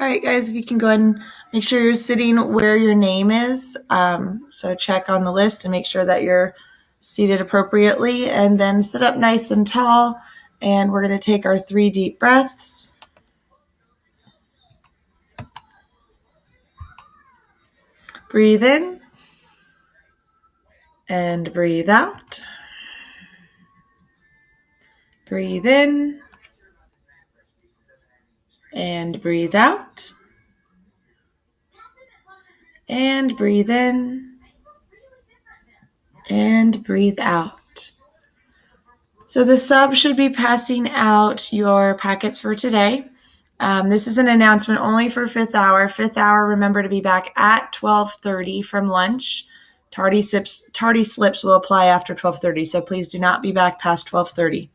All right, guys, if you can go ahead and make sure you're sitting where your name is. So check on the list and make sure that you're seated appropriately, and then sit up nice and tall. And we're going to take our 3 deep breaths. Breathe in and breathe out. Breathe in and breathe out. And breathe in and breathe out. So the sub should be passing out your packets for today. This is an announcement only for 5th hour. 5th hour, remember to be back at 12:30 from lunch. Tardy slips will apply after 12:30, so please do not be back past 12:30.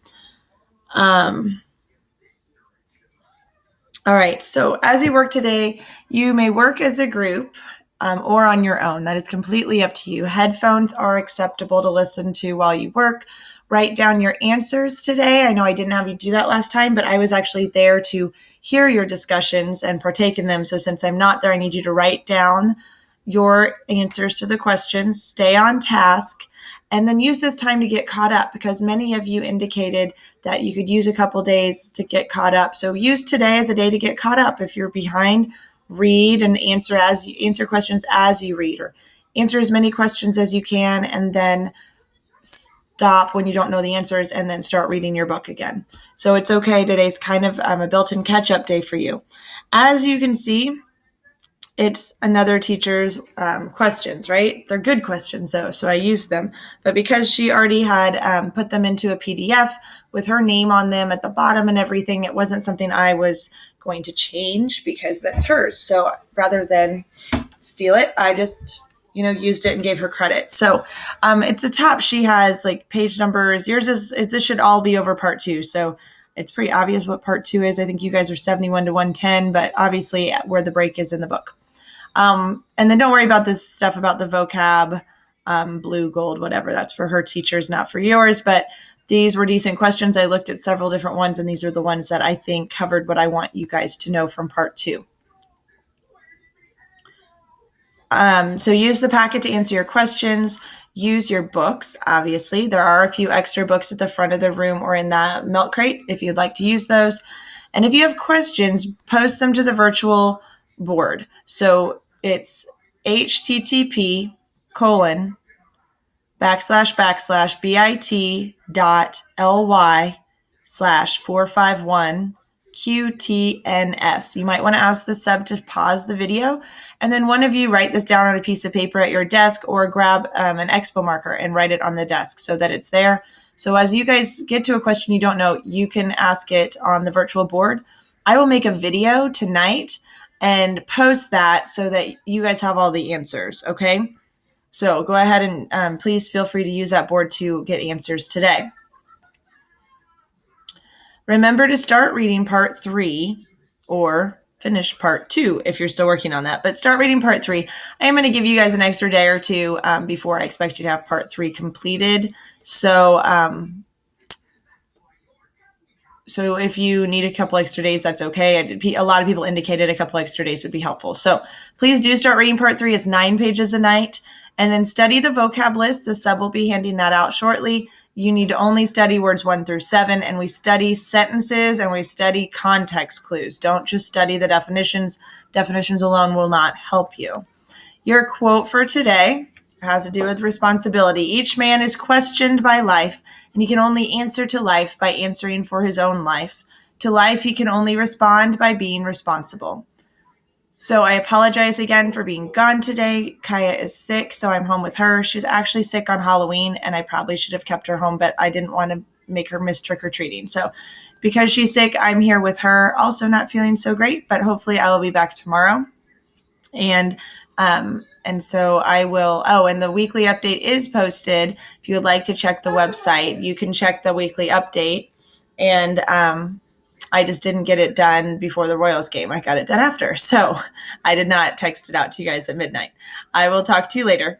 All right, so as you work today, you may work as a group or on your own. That is completely up to you. Headphones are acceptable to listen to while you work. Write down your answers today. I know I didn't have you do that last time, but I was actually there to hear your discussions and partake in them. So since I'm not there, I need you to write down your answers to the questions, stay on task, and then use this time to get caught up, because many of you indicated that you could use a couple days to get caught up. So use today as a day to get caught up. If you're behind, read and answer questions as you read, or answer as many questions as you can, and then stop when you don't know the answers and then start reading your book again. So it's okay. Today's kind of a built-in catch-up day for you. As you can see, it's another teacher's questions, right? They're good questions, though, so I used them. But because she already had put them into a PDF with her name on them at the bottom and everything, it wasn't something I was going to change because that's hers. So rather than steal it, I just used it and gave her credit. So it's a top. She has like page numbers. This should all be over part 2. So it's pretty obvious what part 2 is. I think you guys are 71 to 110, but obviously where the break is in the book. And then don't worry about this stuff about the vocab, blue, gold, whatever. That's for her teachers, not for yours. But these were decent questions. I looked at several different ones, and these are the ones that I think covered what I want you guys to know from part 2. So use the packet to answer your questions. Use your books, obviously. There are a few extra books at the front of the room or in the milk crate if you'd like to use those. And if you have questions, post them to the virtual board. So it's http://bit.ly/451QTNS. You might want to ask the sub to pause the video, and then one of you write this down on a piece of paper at your desk, or grab an expo marker and write it on the desk so that it's there. So as you guys get to a question you don't know, you can ask it on the virtual board. I will make a video tonight and post that so that you guys have all the answers, okay? So go ahead and please feel free to use that board to get answers today. Remember to start reading part 3 or finish part 2 if you're still working on that. But start reading part 3. I am going to give you guys an extra day or two before I expect you to have part 3 completed. So if you need a couple extra days, that's okay. A lot of people indicated a couple extra days would be helpful. So please do start reading part 3. It's 9 pages a night. And then study the vocab list. The sub will be handing that out shortly. You need to only study words 1 through 7. And we study sentences and we study context clues. Don't just study the definitions. Definitions alone will not help you. Your quote for today has to do with responsibility. Each man is questioned by life, and he can only answer to life by answering for his own life. To life, he can only respond by being responsible. So I apologize again for being gone today. Kaya is sick, so I'm home with her. She's actually sick on Halloween, and I probably should have kept her home, but I didn't want to make her miss trick-or-treating. So because she's sick, I'm here with her. Also not feeling so great, but hopefully I will be back tomorrow. And so I will, and the weekly update is posted. If you would like to check the website, you can check the weekly update. And I just didn't get it done before the Royals game. I got it done after. So I did not text it out to you guys at midnight. I will talk to you later.